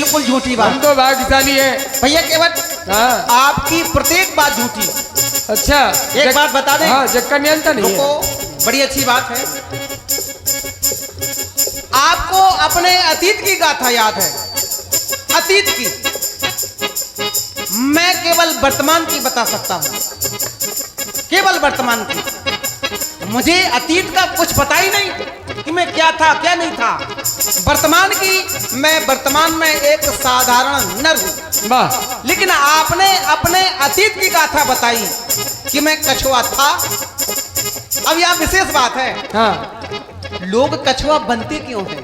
बिल्कुल झूठी बात। हम तो भाग्यशाली है भैया केवट, हाँ। आपकी प्रत्येक बात झूठी। अच्छा एक बात बता दें। हाँ, जग का नियंत्रण नहीं है। रुको, बड़ी अच्छी बात है। आपको अपने अतीत की गाथा याद है, अतीत की। मैं केवल वर्तमान की बता सकता हूं, केवल वर्तमान की। मुझे अतीत का कुछ पता ही नहीं कि मैं क्या था क्या नहीं था। वर्तमान की, मैं वर्तमान में एक साधारण नर हूं। वाह। लेकिन आपने अपने अतीत की गाथा बताई कि मैं कछुआ था। अब यह विशेष बात है। हाँ। लोग कछुआ बनते क्यों हैं?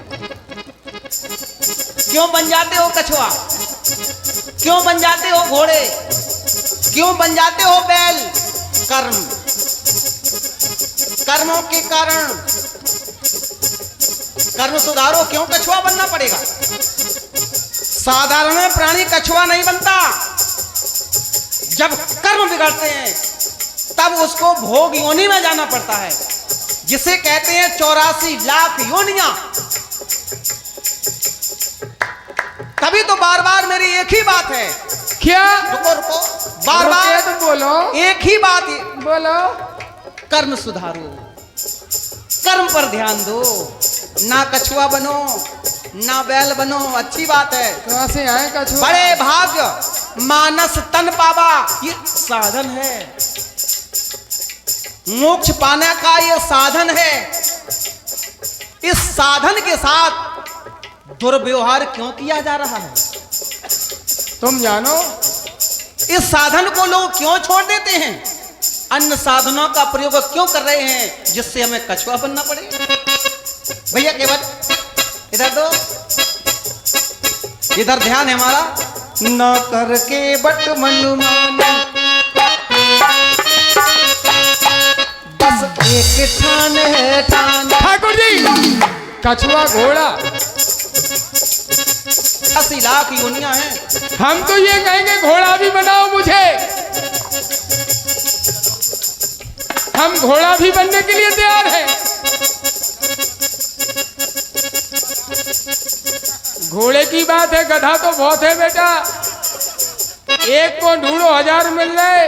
क्यों बन जाते हो कछुआ? क्यों बन जाते हो घोड़े? क्यों बन जाते हो बैल? कर्म, कर्मों के कारण। कर्म सुधारो, क्यों कछुआ बनना पड़ेगा? साधारण प्राणी कछुआ नहीं बनता। जब कर्म बिगड़ते हैं तब उसको भोग योनि में जाना पड़ता है, जिसे कहते हैं 84 लाख योनियां। तभी तो बार बार मेरी एक ही बात है। क्या? रुको रुको, बार बार तो बोलो, एक ही बात बोलो। कर्म सुधारो, कर्म पर ध्यान दो। ना कछुआ बनो, ना बैल बनो। अच्छी बात है। कहां से आए कछुआ? बड़े भाग्य मानस तन पावा, ये साधन है। मोक्ष पाने का ये साधन है। इस साधन के साथ दुर्व्यवहार क्यों किया जा रहा है? तुम जानो। इस साधन को लोग क्यों छोड़ देते हैं? अन्य साधनों का प्रयोग क्यों कर रहे हैं जिससे हमें कछुआ बनना पड़े? भैया केवट इधर दो, इधर ध्यान है हमारा। न करके बट मनमानी, बस एक ठान है ठान। ठाकुर जी, कछुआ घोड़ा 80 लाख योनियां हैं। हम तो ये कहेंगे घोड़ा भी बनाओ मुझे। हम घोड़ा भी बनने के लिए तैयार हैं। घोड़े की बात है, गधा तो बहुत है बेटा। एक को ढूंढो 1000 मिल रहे।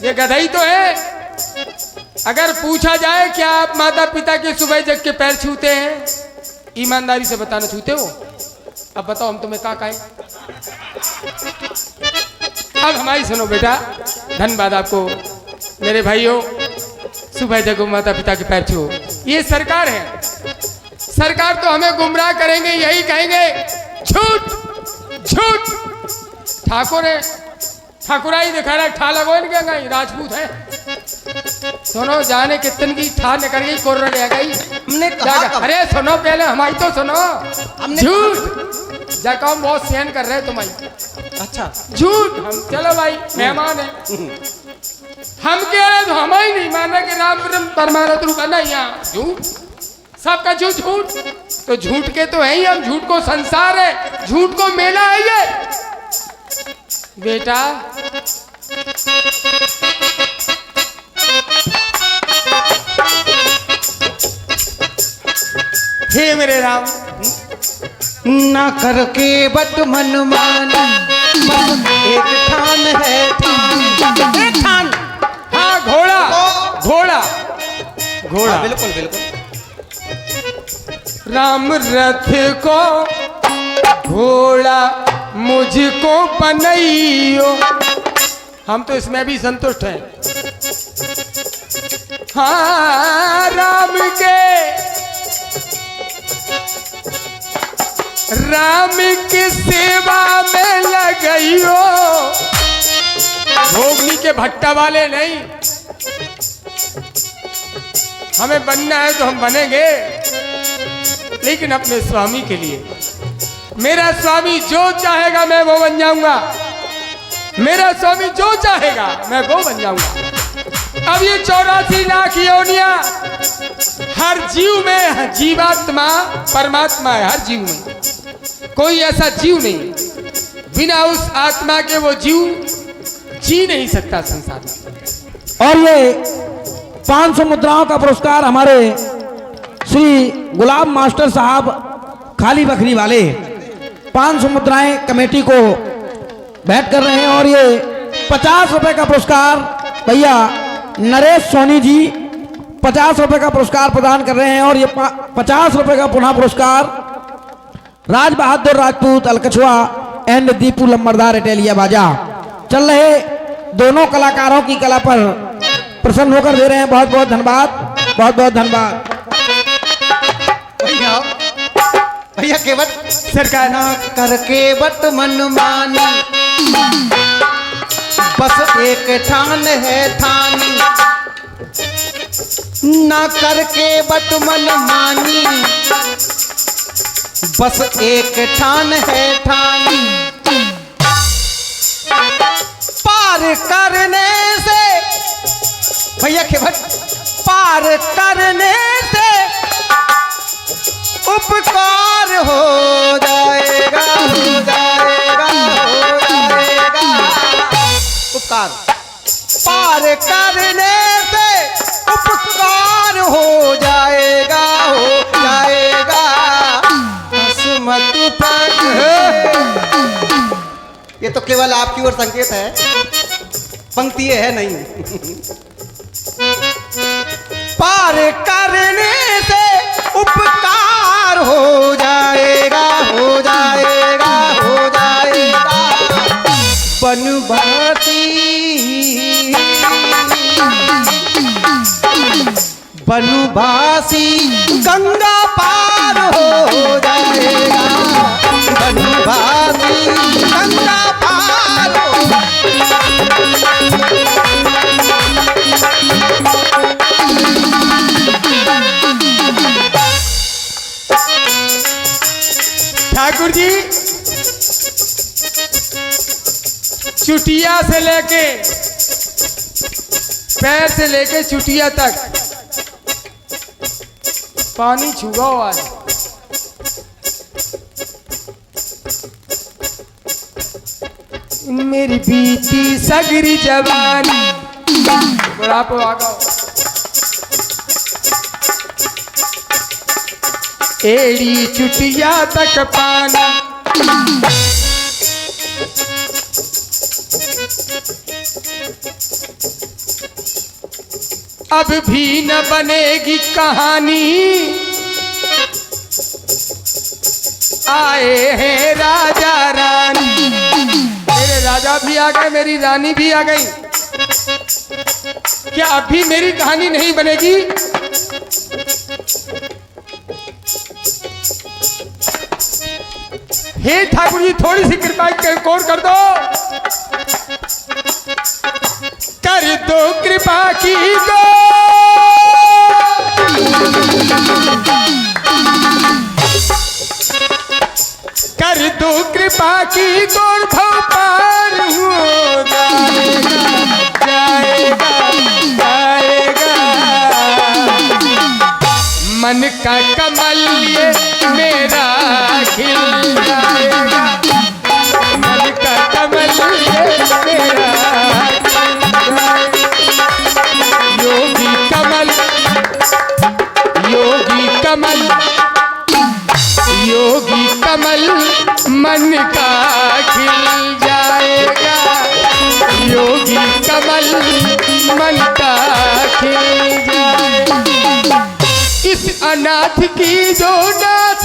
ये गधा ही तो है। अगर पूछा जाए क्या आप माता पिता के सुबह जग के पैर छूते हैं? ईमानदारी से बताना, छूते हो? अब बताओ, हम तुम्हें क्या कहें? अब हमारी सुनो बेटा। धन्यवाद आपको मेरे भाइयों। सुबह जगो माता पिता के पैर छुओ। ये सरकार है। सरकार तो हमें गुमराह करेंगे, यही कहेंगे झूठ झूठ। ठाकुर है, ठाकुराई दिखा रहा है। ठा लगो इनके, गई राजपूत है। सुनो, जाने कितन की ठा निकल गई, कोर्रा ले गई। हमने कहा अरे सुनो, पहले हमारी तो सुनो। हमने झूठ जाका हम बहुत सहन कर रहे हैं तुम्हारी। अच्छा झूठ। हम चलो भाई, मेहमान है। हम कह रहे तो हमारी नहीं माना कि राम परमानंद रूप नहीं। यहाँ झूठ, सबका झूठ झूठ। तो झूठ के तो है ही हम। झूठ को संसार है, झूठ को मेला है ये बेटा। हे मेरे राम, ना करके बट मनमानी, बस एक ठान है ठान। एक ठान। हाँ, घोड़ा घोड़ा घोड़ा। बिल्कुल बिल्कुल। राम रथ को घोड़ा मुझको बनइयो। हम तो इसमें भी संतुष्ट हैं। हाँ, राम की सेवा में लगइयो। भोगनी के भट्टा वाले नहीं। हमें बनना है तो हम बनेंगे, लेकिन अपने स्वामी के लिए। मेरा स्वामी जो चाहेगा मैं वो बन जाऊंगा। मेरा स्वामी जो चाहेगा मैं वो बन जाऊंगा। अब ये 84 लाख योनियां हर जीव में, जीवात्मा परमात्मा है हर जीव में। कोई ऐसा जीव नहीं बिना उस आत्मा के वो जीव जी नहीं सकता संसार में। और ये 500 मुद्राओं का पुरस्कार हमारे श्री गुलाब मास्टर साहब खाली बकरी वाले, 500 मुद्राएं कमेटी को भेंट कर रहे हैं और ये 50 रुपए का पुरस्कार भैया नरेश सोनी जी 50 रुपए का पुरस्कार प्रदान कर रहे हैं और ये 50 रुपए का पुनः पुरस्कार राज बहादुर राजपूत अलकछुआ एंड दीपू लम्बरदार इटेलिया बाजा चल रहे दोनों कलाकारों की कला पर प्रसन्न होकर दे रहे हैं। बहुत बहुत धन्यवाद, बहुत बहुत धन्यवाद। भैया भैया केवट सरकार ना करके बट मनमानी, बस एक ठान है ठानी, ना करके बट मनमानी, बस एक ठान है ठानी। पार करने से भैया केवट पार करने से उपकार हो जाएगा, हो जाएगा, हो जाएगा। उपकार पार करने से उपकार हो जाएगा, हो जाएगा। हसमत ये तो केवल आपकी ओर संकेत है, पंक्ति है नहीं। पार करने से उपकार हो जाएगा, हो जाएगा, हो जाएगा। बनवासी बनवासी गंगा पार हो जाएगा, बनवासी गंगा पार हो। ठाकुर जी चुटिया से लेके पैर से लेके चुटिया तक पानी छुआ हुआ है। मेरी बीती सगरी जवानी बुढ़ापो आ गओ, एड़ी चुटिया तक पानी। अब भी न बनेगी कहानी, आए हैं राजा रानी। मेरे राजा भी आ गए, मेरी रानी भी आ गई। क्या अब भी मेरी कहानी नहीं बनेगी? हे ठाकुर जी थोड़ी सी कृपा और कर दो, कर दो कृपा की गो। कर दो कृपा की गोर भव पार हो जाएगा, जाएगा, जाएगा। मन का कमल ये मेरा खिल जाएगा, मन का कमल ये मेरा खिल जाएगा। योगी कमल, योगी कमल, योगी कमल मन का खिल जाएगा, योगी कमल मन का खिल जाएगा। इस अनाथ की जो नाथ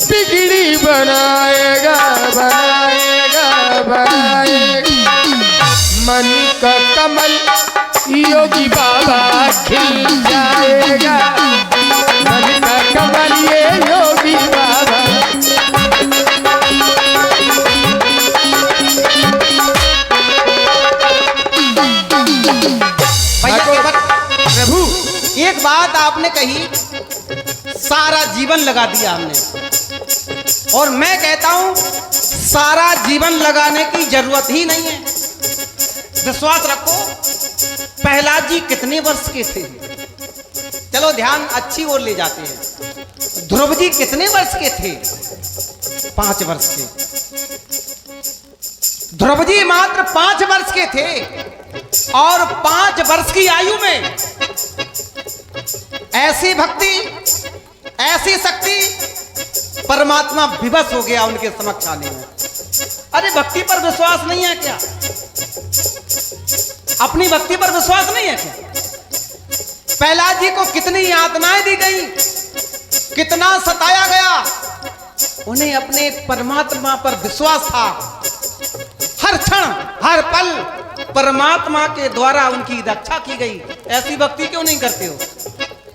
बिगड़ी बनाएगा, बनाएगा, बनाएगा। मन का कमल योगी बाबा खिल जाएगा, मन का कमल ये योगी बाबा। प्रभु एक बात आपने कही, सारा जीवन लगा दिया हमने, और मैं कहता हूं सारा जीवन लगाने की जरूरत ही नहीं है। विश्वास रखो, प्रहलाद जी कितने वर्ष के थे? चलो ध्यान अच्छी ओर ले जाते हैं। ध्रुव जी कितने वर्ष के थे? 5 वर्ष के। ध्रुव जी मात्र 5 वर्ष के थे, और 5 वर्ष की आयु में ऐसी भक्ति, ऐसी शक्ति परमात्मा विवश हो गया उनके समक्ष आने में। अरे भक्ति पर विश्वास नहीं है क्या? अपनी भक्ति पर विश्वास नहीं है क्या? प्रहलाद जी को कितनी यातनाएं दी गई, कितना सताया गया, उन्हें अपने परमात्मा पर विश्वास था। हर क्षण हर पल परमात्मा के द्वारा उनकी रक्षा की गई। ऐसी भक्ति क्यों नहीं करते हो?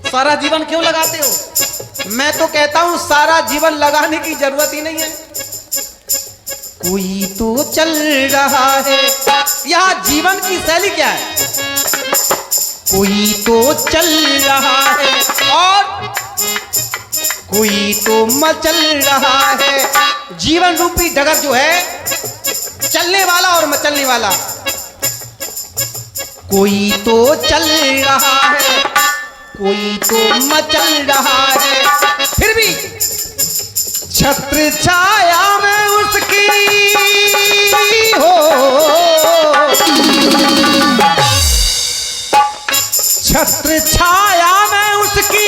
सारा जीवन क्यों लगाते हो? मैं तो कहता हूं सारा जीवन लगाने की जरूरत ही नहीं है। कोई तो चल रहा है, यह जीवन की शैली क्या है? कोई तो चल रहा है और कोई तो मचल रहा है। जीवन रूपी डगर जो है, चलने वाला और मचलने वाला। कोई तो चल रहा है, कोई तो मचल रहा है, फिर भी छत्र छाया में उसकी हो, छत्र छाया में उसकी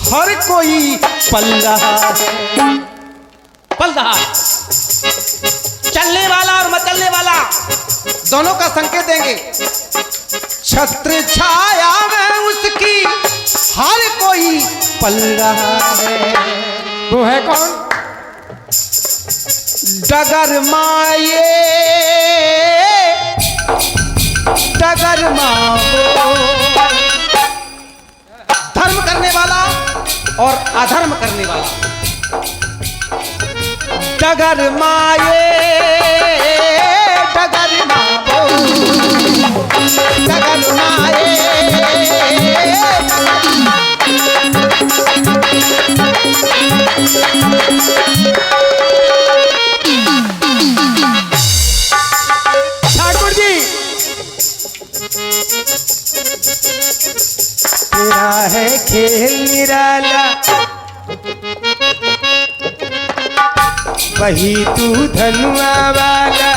हर कोई पल रहा है, पल रहा है। चलने वाला और मचलने वाला दोनों का संकेत देंगे। छत्र छाया में उसकी हर कोई पल रहा है। वो है कौन? डगर माये, डगर माओ, धर्म करने वाला और अधर्म करने वाला। डगर माये, डगर माओ, डगर माये, ठाकुर जी तेरा है खेल निराला, वही तू धनुआ वाला।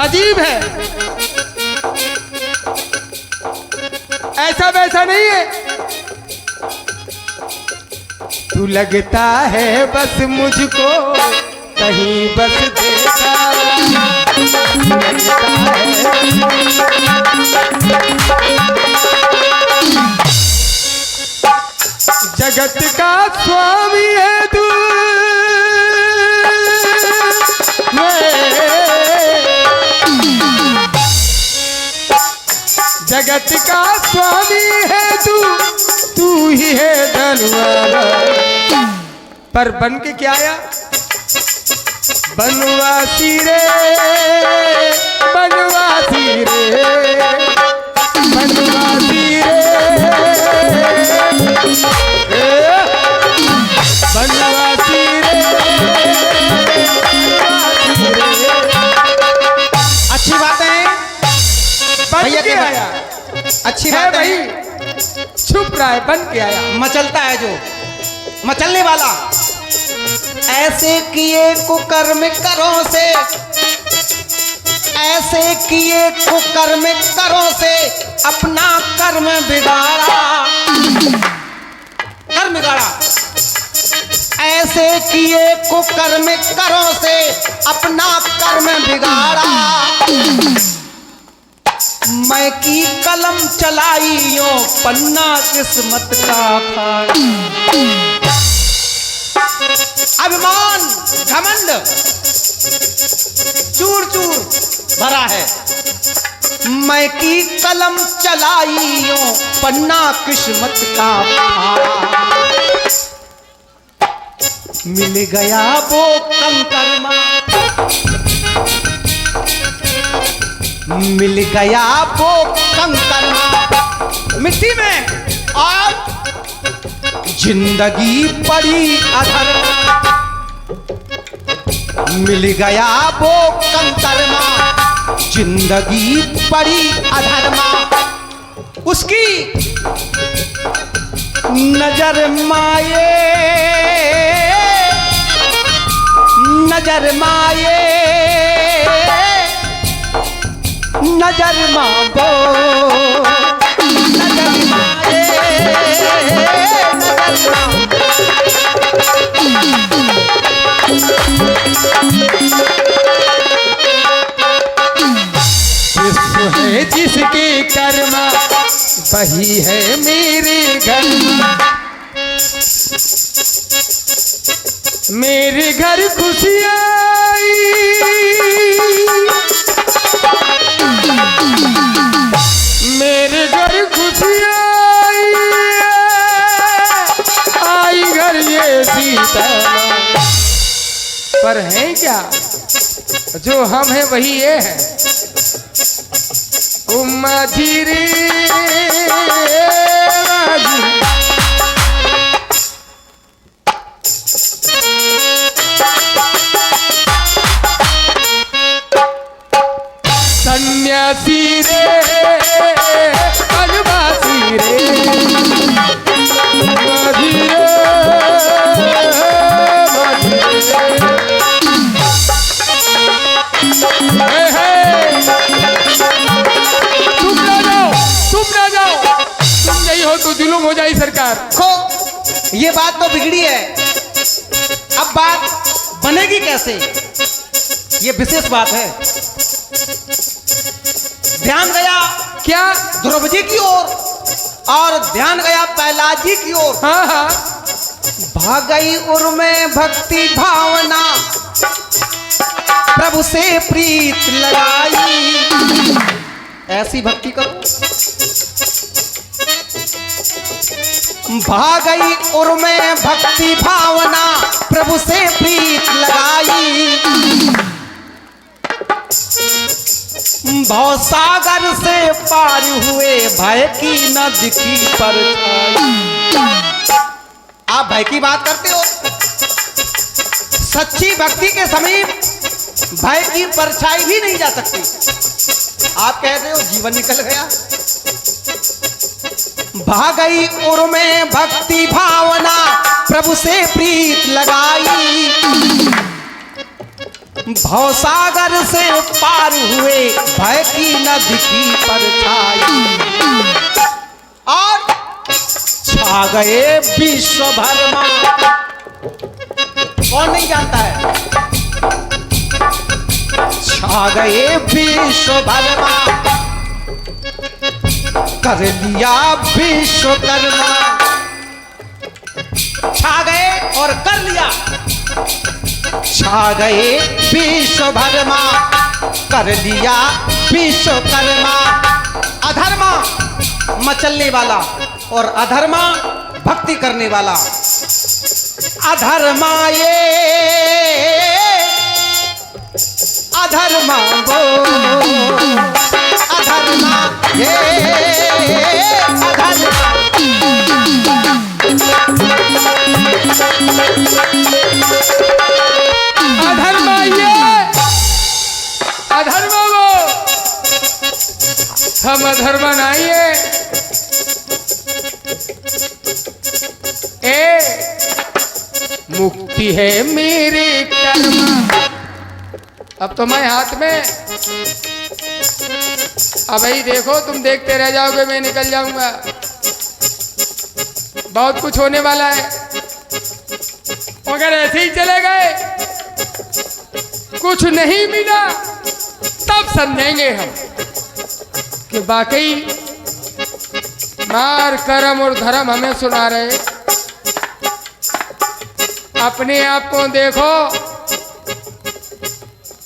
अजीब है, ऐसा वैसा नहीं है। तू लगता है बस मुझको कहीं बस देखा, लगता है जगत का स्वामी है तू, जगत का स्वामी है तू, तू ही है धनवाला। पर बन के क्या आया? बनवासी रे, बनवासी रे, बनवासी रे, बनवासी रे। अच्छी बात है। बन के आया, अच्छी है बात है भाई, छुप रहा है, बन के आया। मचलता है जो, मचलने वाला। ऐसे किए कुकर्म करों से, ऐसे किए कुकर्म करों से अपना कर्म बिगाड़ा, कर्म बिगाड़ा। ऐसे किए कुकर्म करों से अपना कर्म बिगाड़ा। मैं की कलम चलाई यो पन्ना किस्मत का फाड़ा। अभिमान घमंड चूर चूर भरा है। मैं की कलम चलाई यो पन्ना किस्मत का फाड़ा। मिल गया वो कंकरमा, मिल गया वो कंकरमा मिट्टी में, और जिंदगी पड़ी अधरमा। मिल गया वो कंकरमा, जिंदगी पड़ी अधरमा। उसकी नजर माये, नजर माये, नजर मांगो, नजर माये, नजर वही है मेरे घर खुशियाँ आई, मेरे घर खुशियाँ आई घर ये सीता। पर हैं क्या, जो हम हैं वही ये है। उम्मा धीरे सन्यासी रे बनवासी रे धीरे तुम नहीं हो तो जुलूम हो जाए सरकार। देखो ये बात तो बिगड़ी है, अब बात बनेगी कैसे, ये विशेष बात है। ध्यान गया क्या ध्रुव जी की ओर और ध्यान गया प्रहलाद जी की ओर। हाँ हाँ भाग गई उर में भक्ति भावना, प्रभु से प्रीत लगाई। ऐसी भक्ति करो। भाग गई उर में भक्ति भावना, प्रभु से प्रीत लगाई। भवसागर से पार हुए भय की न दिखी परछाई। आप भय की बात करते हो, सच्ची भक्ति के समीप भय की परछाई भी नहीं जा सकती। आप कहते हो जीवन निकल गया। भाग गई उर में भक्ति भावना, प्रभु से प्रीत लगाई। भवसागर से पार हुए भय की न दिखी परछाई। और छा गए विश्व भर में। कौन नहीं जानता है, छा गए विश्व भर में, कर लिया विश्वकर्मा। छा गए और कर लिया, छा गए विश्वकर्मा, कर लिया विश्वकर्मा। अधर्मा मचलने वाला और अधर्मा भक्ति करने वाला। अधर्मा ये अधर्मा वो, अधर्मा ये अधर्मा। अधर्मा ये अधर्मा वो, हम अधर्मा नहीं है। मुक्ति है मेरे कर्म। अब तो मैं हाथ में, अब ही देखो, तुम देखते रह जाओगे, मैं निकल जाऊंगा। बहुत कुछ होने वाला है। अगर ऐसे ही चले गए, कुछ नहीं मिला, तब समझेंगे हम कि वाकई मार कर्म और धर्म हमें सुना रहे। अपने आप को देखो,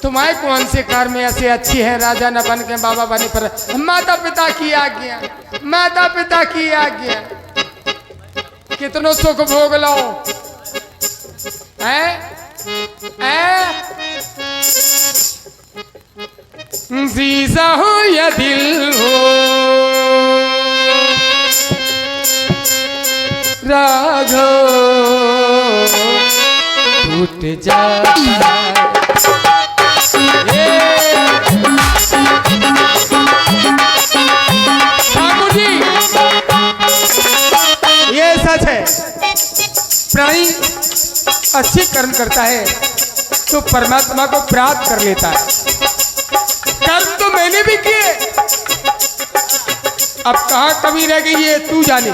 तुम्हारे कौन से कर्म ऐसे अच्छी है, राजा न बन के बाबा बने पर। माता पिता की आज्ञा, माता पिता की आज्ञा, कितनों सुख भोग लो है। शीशा हो या दिल हो, राघव टूट जाता ठाकुर जी। ये सच है, प्राणी अच्छे कर्म करता है तो परमात्मा को प्राप्त कर लेता है। कर्म तो मैंने भी किए, अब कहाँ कमी रह गई है तू जाने।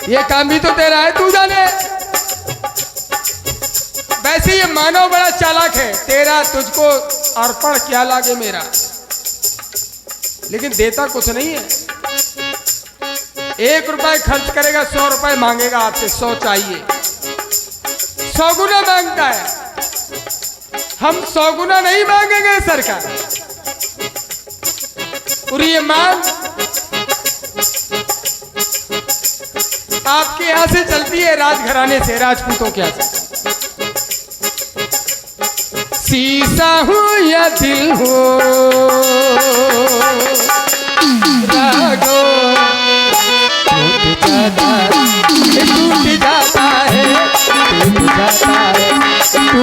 ये काम भी तो तेरा है, तू जाने। वैसे ये मानव बड़ा चालाक है, तेरा तुझको अर्पण क्या लागे मेरा। लेकिन देता कुछ नहीं है। 1 रुपए खर्च करेगा, 100 रुपए मांगेगा आपसे, 100 चाहिए, 100 गुना मांगता है। हम 100 गुना नहीं मांगेंगे सरकार। और ये मांग आपके यहां से चलती है, राजघराने से, राजपूतों के यहां से। शीशा हूँ या दिल हो रागो, टूट जाता है, टूट जाता है, टूट जाता है। तू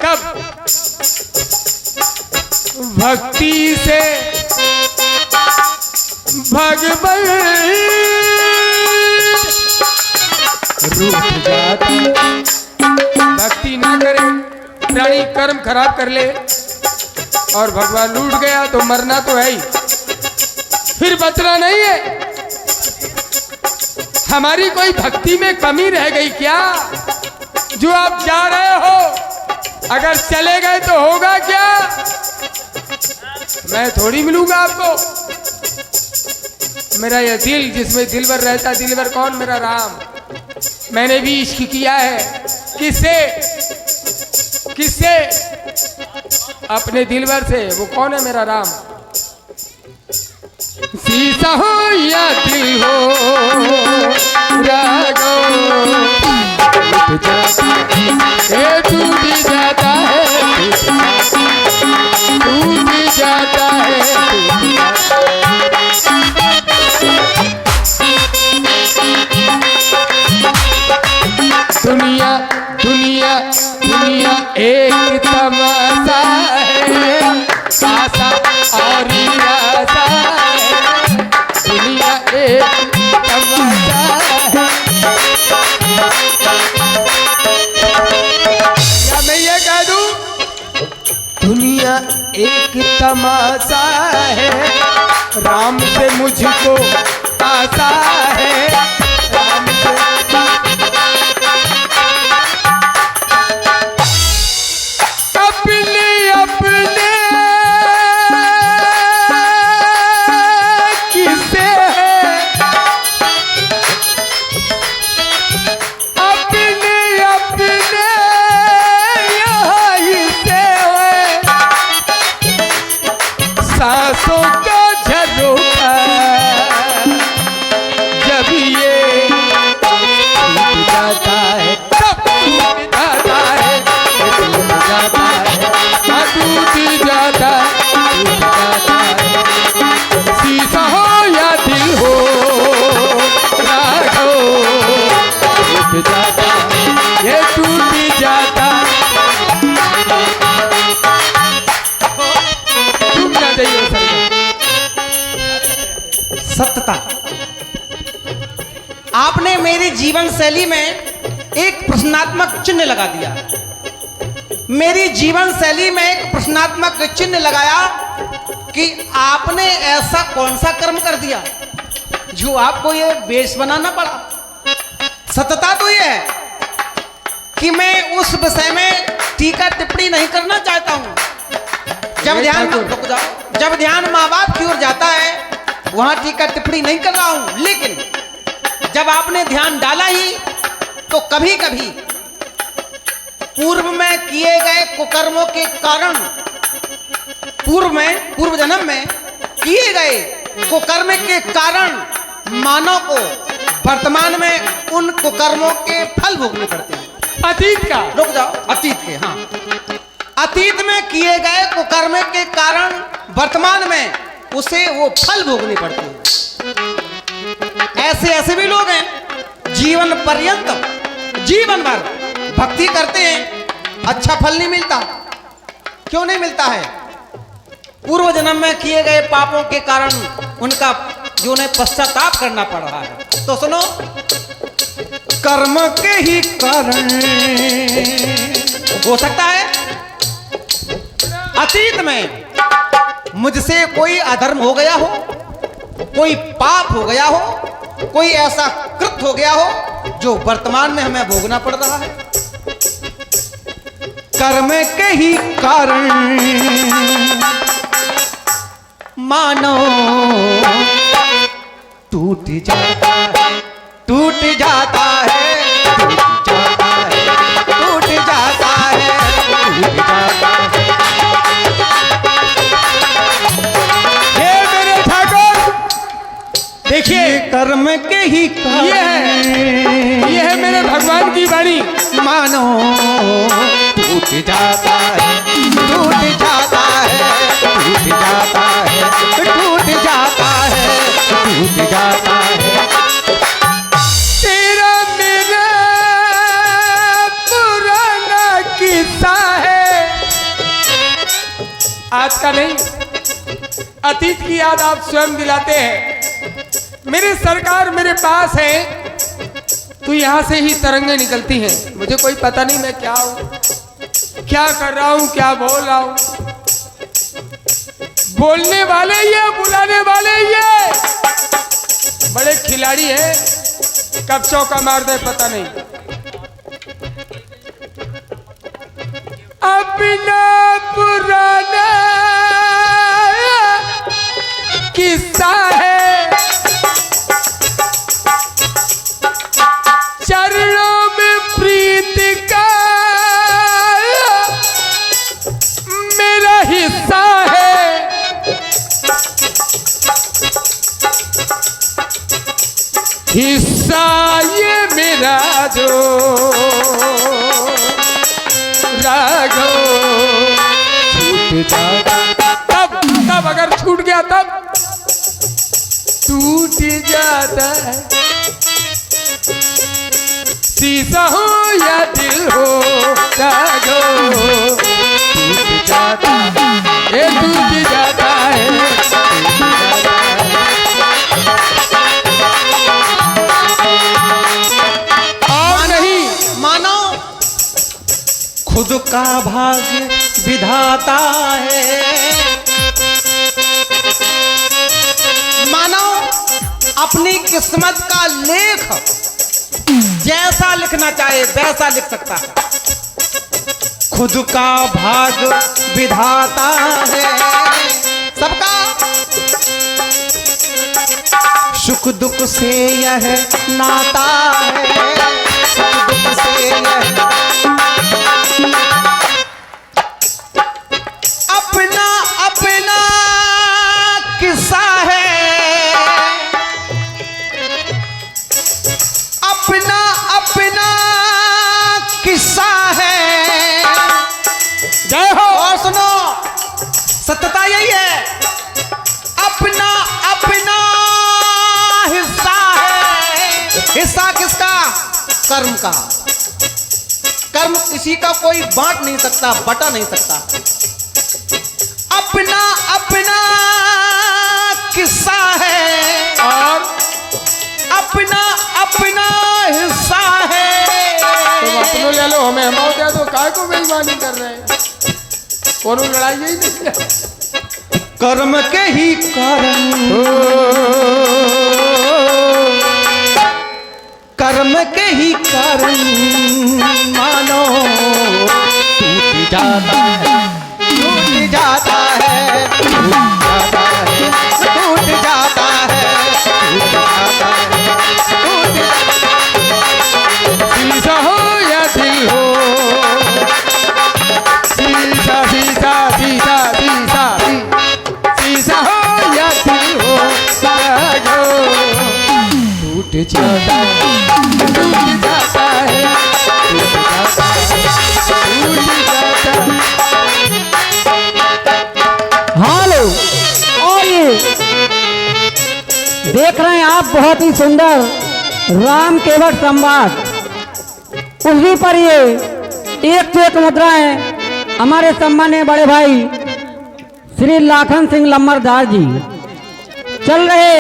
कब भक्ति से भगवान रूठ जाता। भक्ति ना करे, प्राणी कर्म खराब कर ले और भगवान लूट गया तो मरना तो है ही, फिर बचना नहीं है। हमारी कोई भक्ति में कमी रह गई क्या? जो आप जा रहे हो, अगर चले गए तो होगा क्या? मैं थोड़ी मिलूंगा आपको। मेरा यह दिल जिसमें दिलबर रहता, दिलबर कौन? मेरा राम। मैंने भी इश्क किया है। किससे? किससे? अपने दिलबर से। वो कौन है? मेरा राम। शीशा हो या दिल हो रागो, टूट जाता है, टूट जाता है, टूट जाता है। दुनिया दुनिया दुनिया एक तमाशा है, आशा और निराशा है। दुनिया एक तमाशा है। क्या मैं ये कह दूं? दुनिया एक तमाशा है, राम से मुझको आशा है, राम से। अपने अपने किसे है, अपने अपने यहाँ से है। सांसों का झरोखा जब ये टूट जाता है, तब टूट जाता है, टूट जाता है, टूट जाता है। शीशा हो या दिल हो रागो, टूट जाता है, ये टूट जाता। टूटना चाहिए सत्यता। आपने मेरी जीवन शैली में एक प्रश्नात्मक चिन्ह लगा दिया। मेरी जीवन शैली में एक प्रश्नात्मक चिन्ह लगाया कि आपने ऐसा कौन सा कर्म कर दिया जो आपको ये वेश बनाना पड़ा। सत्यता तो ये है कि मैं उस विषय में टीका टिप्पणी नहीं करना चाहता हूं। जब ध्यान माँ बाप की ओर जाता है वहां टीका टिप्पणी नहीं कर रहा हूं, लेकिन जब आपने ध्यान डाला ही तो कभी कभी पूर्व में किए गए कुकर्मों के कारण, पूर्व जन्म में किए गए कुकर्म के कारण मानव को वर्तमान में उन कुकर्मों के फल भोगने पड़ते हैं। अतीत का, रुक जाओ, अतीत के, हाँ, अतीत में किए गए कुकर्म के कारण वर्तमान में उसे वो फल भोगने पड़ते हैं। ऐसे भी लोग हैं जीवन पर्यंत, जीवन भर भक्ति करते हैं, अच्छा फल नहीं मिलता। क्यों नहीं मिलता है? पूर्व जन्म में किए गए पापों के कारण उनका जो उन्हें पश्चाताप करना पड़ रहा है। तो सुनो, कर्म के ही कारण हो सकता है अतीत में मुझसे कोई अधर्म हो गया हो, कोई पाप हो गया हो, कोई ऐसा कृत्य हो गया हो जो वर्तमान में हमें भोगना पड़ रहा है। कर्म के ही कारण मानो टूट जाता है, टूट जाता है, टूट जाता है, टूट जाता है, टूट जाता है। हे मेरे ठाकुर, देखिए कर्म के ही कारण ये है मेरे भगवान की वाणी। मानो टूट जाता है, टूट जाता है, टूट जाता है, टूट जाता है, टूट जाता है। तेरा मेरा पुराना किस्सा है, आज का नहीं, अतीत की याद आप स्वयं दिलाते हैं। मेरे सरकार मेरे पास है तो यहाँ से ही तरंगे निकलती हैं। मुझे कोई पता नहीं मैं क्या हूँ, क्या कर रहा हूँ, क्या बोल रहा हूँ। बोलने वाले ये, बुलाने वाले ये, बड़े खिलाड़ी हैं, कब चौका मार दे पता नहीं। अपना पुराना किस्सा है, चरणों में प्रीत का मेरा हिस्सा है। हिस्सा ये मेरा जो राघो छूट जाता, तब अगर छूट गया तब टूट जाता है। शीशा हो या दिल हो राघो टूट जाता है, ये टूट जाता है, टूट जाता है। और नहीं मानो खुद का भाग्य विधाता है, मानो अपनी किस्मत का लेख जैसा लिखना चाहे वैसा लिख सकता है। खुद का भाग विधाता है, सबका सुख दुख से यह नाता है, सुख दुख से यह अपना अपना किस्सा है, अपना अपना किस्सा है। जय हो। और सुनो, सत्यता यही है, अपना अपना हिस्सा है। हिस्सा किसका? कर्म का। कर्म किसी का कोई बांट नहीं सकता, बटा नहीं सकता। अपना अपना किस्सा है और अपना अपना हिस्सा है। तुम अपनों ले लो, हमें हम दे दो, काय को बेईमानी कर रहे हैं? कोनो लड़ाई ही नहीं है। कर्म के ही कारण, कर्म के ही कारण मानो टूट जाता है, टूट जाता है, टूट जाता है, टूट जाता है, टूट जाता है, टूट जाता है। शीशा हो या दिल हो, शीशा शीशा शीशा शीशा शीशा हो या दिल हो, राघो टूट जाता है, टूट जाता है, टूट जाता है, टूट जाता है। हेलो, और ये देख रहे हैं आप बहुत ही सुंदर राम केवट संवाद, उसी पर ये एक से एक मुद्राएं हमारे सम्मानीय बड़े भाई श्री लाखन सिंह लम्बरदार जी चल रहे